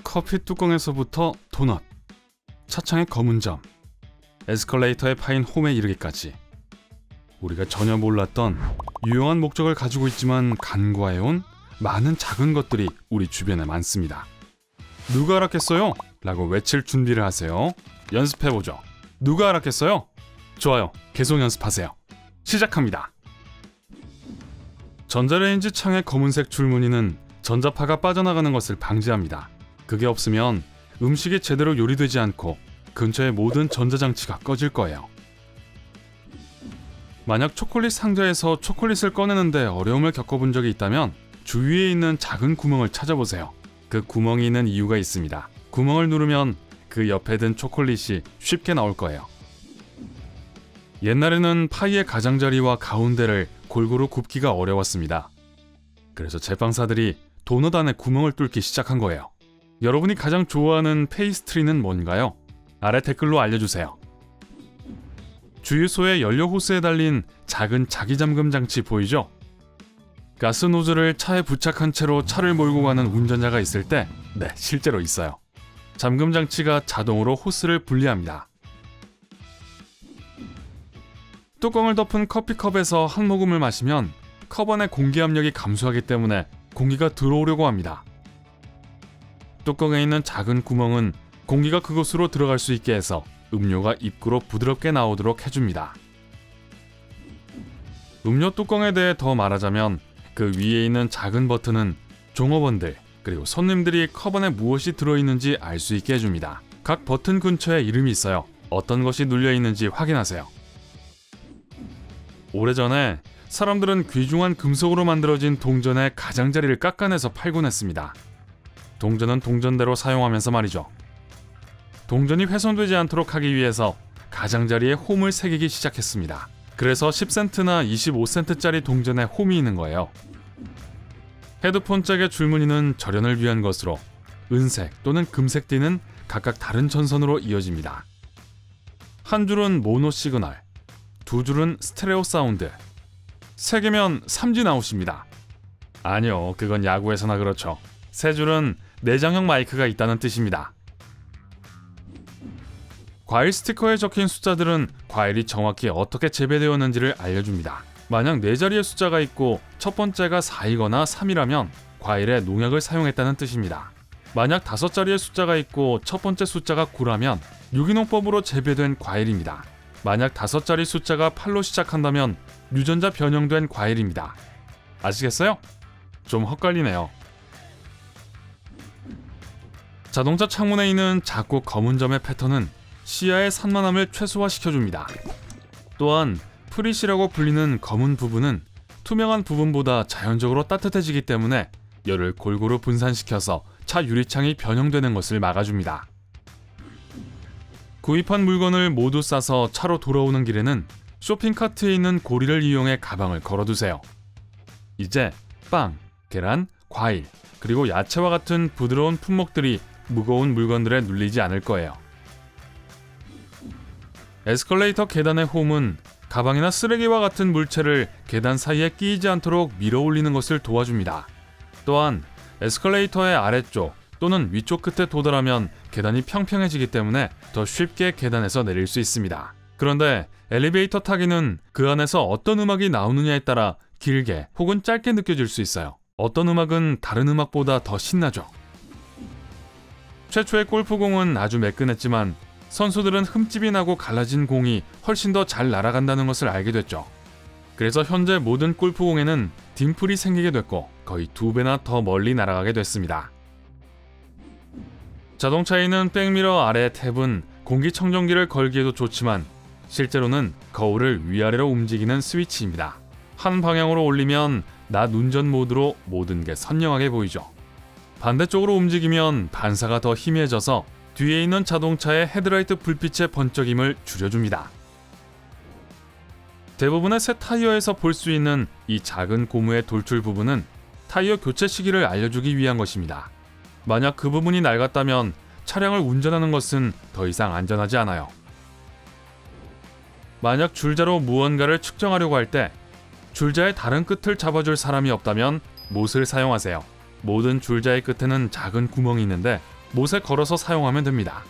커피 뚜껑에서부터 도넛, 차창의 검은 점, 에스컬레이터에 파인 홈에 이르기까지 우리가 전혀 몰랐던 유용한 목적을 가지고 있지만 간과해온 많은 작은 것들이 우리 주변에 많습니다. 누가 알았겠어요? 라고 외칠 준비를 하세요. 연습해보죠. 누가 알았겠어요? 좋아요. 계속 연습하세요. 시작합니다. 전자레인지 창의 검은색 줄무늬는 전자파가 빠져나가는 것을 방지합니다. 그게 없으면 음식이 제대로 요리되지 않고 근처의 모든 전자장치가 꺼질 거예요. 만약 초콜릿 상자에서 초콜릿을 꺼내는데 어려움을 겪어본 적이 있다면 주위에 있는 작은 구멍을 찾아보세요. 그 구멍이 있는 이유가 있습니다. 구멍을 누르면 그 옆에 든 초콜릿이 쉽게 나올 거예요. 옛날에는 파이의 가장자리와 가운데를 골고루 굽기가 어려웠습니다. 그래서 제빵사들이 도넛 안에 구멍을 뚫기 시작한 거예요. 여러분이 가장 좋아하는 페이스트리는 뭔가요? 아래 댓글로 알려주세요. 주유소의 연료 호스에 달린 작은 자기잠금 장치 보이죠? 가스 노즐을 차에 부착한 채로 차를 몰고 가는 운전자가 있을 때, 네, 실제로 있어요. 잠금 장치가 자동으로 호스를 분리합니다. 뚜껑을 덮은 커피컵에서 한 모금을 마시면 컵 안의 공기 압력이 감소하기 때문에 공기가 들어오려고 합니다. 뚜껑에 있는 작은 구멍은 공기가 그곳으로 들어갈 수 있게 해서 음료가 입구로 부드럽게 나오도록 해줍니다. 음료 뚜껑에 대해 더 말하자면 그 위에 있는 작은 버튼은 종업원들 그리고 손님들이 컵 안에 무엇이 들어있는지 알 수 있게 해줍니다. 각 버튼 근처에 이름이 있어요. 어떤 것이 눌려있는지 확인하세요. 오래전에 사람들은 귀중한 금속으로 만들어진 동전의 가장자리를 깎아내서 팔곤 했습니다. 동전은 동전대로 사용하면서 말이죠. 동전이 훼손되지 않도록 하기 위해서 가장자리에 홈을 새기기 시작했습니다. 그래서 10센트나 25센트짜리 동전에 홈이 있는 거예요. 헤드폰 짝의 줄무늬는 절연을 위한 것으로 은색 또는 금색 띠는 각각 다른 전선으로 이어집니다. 한 줄은 모노 시그널, 두 줄은 스테레오 사운드, 세 개면 삼진 아웃입니다. 아니요, 그건 야구에서나 그렇죠. 세 줄은 내장형 마이크가 있다는 뜻입니다. 과일 스티커에 적힌 숫자들은 과일이 정확히 어떻게 재배되었는지를 알려줍니다. 만약 4자리의 숫자가 있고 첫 번째가 4이거나 3이라면 과일에 농약을 사용했다는 뜻입니다. 만약 5자리의 숫자가 있고 첫 번째 숫자가 9라면 유기농법으로 재배된 과일입니다. 만약 5자리 숫자가 8로 시작한다면 유전자 변형된 과일입니다. 아시겠어요? 좀 헛갈리네요. 자동차 창문에 있는 작고 검은 점의 패턴은 시야의 산만함을 최소화시켜줍니다. 또한 프리시라고 불리는 검은 부분은 투명한 부분보다 자연적으로 따뜻해지기 때문에 열을 골고루 분산시켜서 차 유리창이 변형되는 것을 막아줍니다. 구입한 물건을 모두 싸서 차로 돌아오는 길에는 쇼핑카트에 있는 고리를 이용해 가방을 걸어두세요. 이제 빵, 계란, 과일, 그리고 야채와 같은 부드러운 품목들이 무거운 물건들에 눌리지 않을 거예요. 에스컬레이터 계단의 홈은 가방이나 쓰레기와 같은 물체를 계단 사이에 끼이지 않도록 밀어 올리는 것을 도와줍니다. 또한 에스컬레이터의 아래쪽 또는 위쪽 끝에 도달하면 계단이 평평해지기 때문에 더 쉽게 계단에서 내릴 수 있습니다. 그런데 엘리베이터 타기는 그 안에서 어떤 음악이 나오느냐에 따라 길게 혹은 짧게 느껴질 수 있어요. 어떤 음악은 다른 음악보다 더 신나죠. 최초의 골프공은 아주 매끈했지만 선수들은 흠집이 나고 갈라진 공이 훨씬 더 잘 날아간다는 것을 알게 됐죠. 그래서 현재 모든 골프공에는 딤플이 생기게 됐고 거의 2배나 더 멀리 날아가게 됐습니다. 자동차에 있는 백미러 아래 탭은 공기청정기를 걸기에도 좋지만 실제로는 거울을 위아래로 움직이는 스위치입니다. 한 방향으로 올리면 낮 운전 모드로 모든 게 선명하게 보이죠. 반대쪽으로 움직이면 반사가 더 희미해져서 뒤에 있는 자동차의 헤드라이트 불빛의 번쩍임을 줄여줍니다. 대부분의 새 타이어에서 볼 수 있는 이 작은 고무의 돌출 부분은 타이어 교체 시기를 알려주기 위한 것입니다. 만약 그 부분이 낡았다면 차량을 운전하는 것은 더 이상 안전하지 않아요. 만약 줄자로 무언가를 측정하려고 할 때 줄자의 다른 끝을 잡아줄 사람이 없다면 못을 사용하세요. 모든 줄자의 끝에는 작은 구멍이 있는데 못에 걸어서 사용하면 됩니다.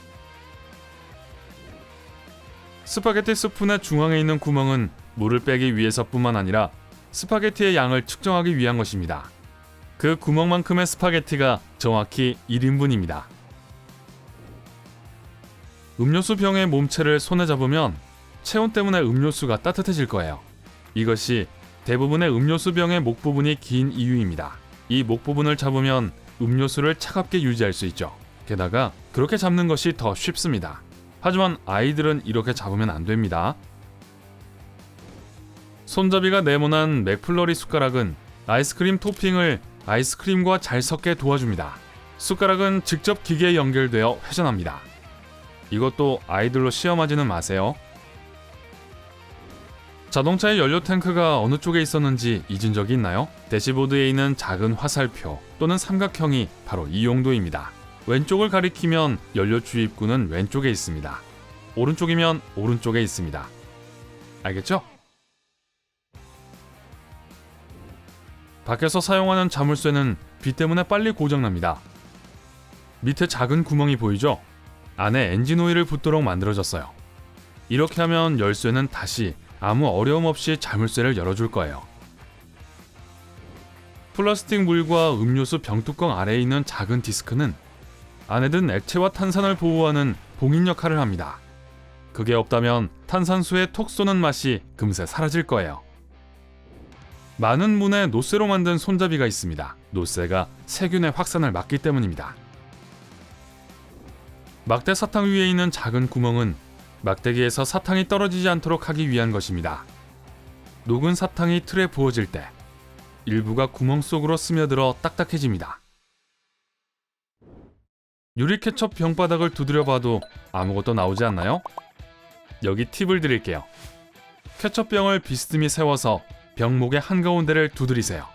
스파게티 스푼의 중앙에 있는 구멍은 물을 빼기 위해서뿐만 아니라 스파게티의 양을 측정하기 위한 것입니다. 그 구멍만큼의 스파게티가 정확히 1인분입니다. 음료수 병의 몸체를 손에 잡으면 체온 때문에 음료수가 따뜻해질 거예요. 이것이 대부분의 음료수 병의 목 부분이 긴 이유입니다. 이 목 부분을 잡으면 음료수를 차갑게 유지할 수 있죠. 게다가 그렇게 잡는 것이 더 쉽습니다. 하지만 아이들은 이렇게 잡으면 안 됩니다. 손잡이가 네모난 맥플러리 숟가락은 아이스크림 토핑을 아이스크림과 잘 섞게 도와줍니다. 숟가락은 직접 기계에 연결되어 회전합니다. 이것도 아이들로 시험하지는 마세요. 자동차의 연료 탱크가 어느 쪽에 있었는지 잊은 적이 있나요? 대시보드에 있는 작은 화살표 또는 삼각형이 바로 이 용도입니다. 왼쪽을 가리키면 연료 주입구는 왼쪽에 있습니다. 오른쪽이면 오른쪽에 있습니다. 알겠죠? 밖에서 사용하는 자물쇠는 비 때문에 빨리 고장납니다. 밑에 작은 구멍이 보이죠? 안에 엔진 오일을 붓도록 만들어졌어요. 이렇게 하면 열쇠는 다시 아무 어려움 없이 자물쇠를 열어줄 거예요. 플라스틱 물과 음료수 병뚜껑 아래에 있는 작은 디스크는 안에 든 액체와 탄산을 보호하는 봉인 역할을 합니다. 그게 없다면 탄산수에 톡 쏘는 맛이 금세 사라질 거예요. 많은 문에 노쇠로 만든 손잡이가 있습니다. 노쇠가 세균의 확산을 막기 때문입니다. 막대 사탕 위에 있는 작은 구멍은 막대기에서 사탕이 떨어지지 않도록 하기 위한 것입니다. 녹은 사탕이 틀에 부어질 때 일부가 구멍 속으로 스며들어 딱딱해집니다. 유리 케첩 병바닥을 두드려 봐도 아무것도 나오지 않나요? 여기 팁을 드릴게요. 케첩병을 비스듬히 세워서 병목의 한가운데를 두드리세요.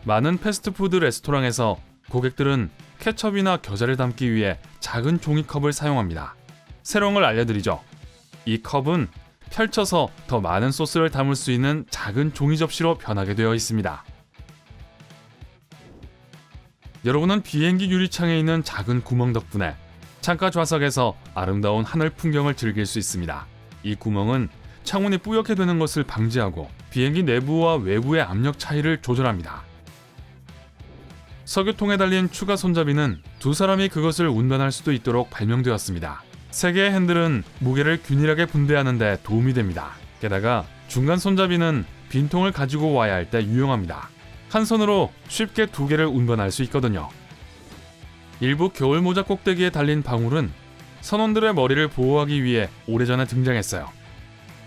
많은 패스트푸드 레스토랑에서 고객들은 케첩이나 겨자를 담기 위해 작은 종이컵을 사용합니다. 새로운 걸 알려드리죠. 이 컵은 펼쳐서 더 많은 소스를 담을 수 있는 작은 종이 접시로 변하게 되어 있습니다. 여러분은 비행기 유리창에 있는 작은 구멍 덕분에 창가 좌석에서 아름다운 하늘 풍경을 즐길 수 있습니다. 이 구멍은 창문이 뿌옇게 되는 것을 방지하고 비행기 내부와 외부의 압력 차이를 조절합니다. 석유통에 달린 추가 손잡이는 두 사람이 그것을 운반할 수도 있도록 발명되었습니다. 세 개의 핸들은 무게를 균일하게 분배하는 데 도움이 됩니다. 게다가 중간 손잡이는 빈통을 가지고 와야 할 때 유용합니다. 한 손으로 쉽게 두 개를 운반할 수 있거든요. 일부 겨울모자 꼭대기에 달린 방울은 선원들의 머리를 보호하기 위해 오래전에 등장했어요.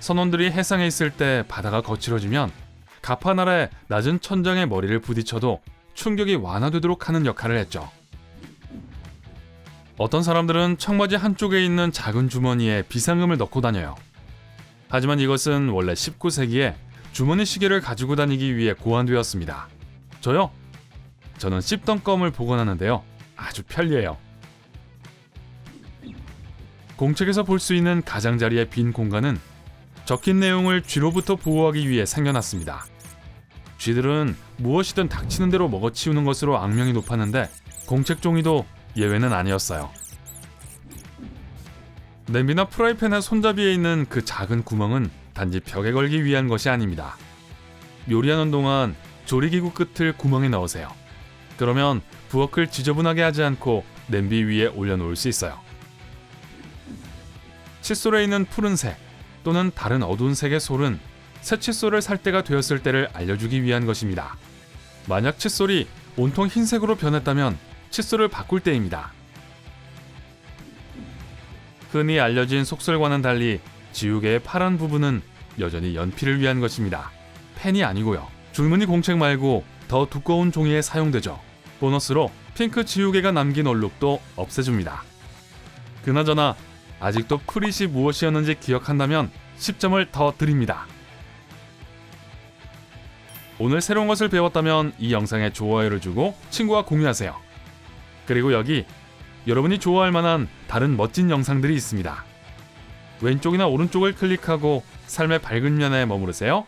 선원들이 해상에 있을 때 바다가 거칠어지면 가판 아래 낮은 천장에 머리를 부딪혀도 충격이 완화되도록 하는 역할을 했죠. 어떤 사람들은 청바지 한쪽에 있는 작은 주머니에 비상금을 넣고 다녀요. 하지만 이것은 원래 19세기에 주머니 시계를 가지고 다니기 위해 고안되었습니다. 저요? 저는 씹던 껌을 보관하는데요. 아주 편리해요. 공책에서 볼 수 있는 가장자리의 빈 공간은 적힌 내용을 쥐로부터 보호하기 위해 생겨났습니다. 쥐들은 무엇이든 닥치는 대로 먹어치우는 것으로 악명이 높았는데 공책 종이도 예외는 아니었어요. 냄비나 프라이팬의 손잡이에 있는 그 작은 구멍은 단지 벽에 걸기 위한 것이 아닙니다. 요리하는 동안 조리기구 끝을 구멍에 넣으세요. 그러면 부엌을 지저분하게 하지 않고 냄비 위에 올려놓을 수 있어요. 칫솔에 있는 푸른색 또는 다른 어두운 색의 솔은 새 칫솔을 살 때가 되었을 때를 알려주기 위한 것입니다. 만약 칫솔이 온통 흰색으로 변했다면 칫솔을 바꿀 때입니다. 흔히 알려진 속설과는 달리 지우개의 파란 부분은 여전히 연필을 위한 것입니다. 펜이 아니고요. 줄무늬 공책 말고 더 두꺼운 종이에 사용되죠. 보너스로 핑크 지우개가 남긴 얼룩도 없애줍니다. 그나저나 아직도 프릿이 무엇이었는지 기억한다면 10점을 더 드립니다. 오늘 새로운 것을 배웠다면 이 영상에 좋아요를 주고 친구와 공유하세요. 그리고 여기 여러분이 좋아할 만한 다른 멋진 영상들이 있습니다. 왼쪽이나 오른쪽을 클릭하고 삶의 밝은 면에 머무르세요.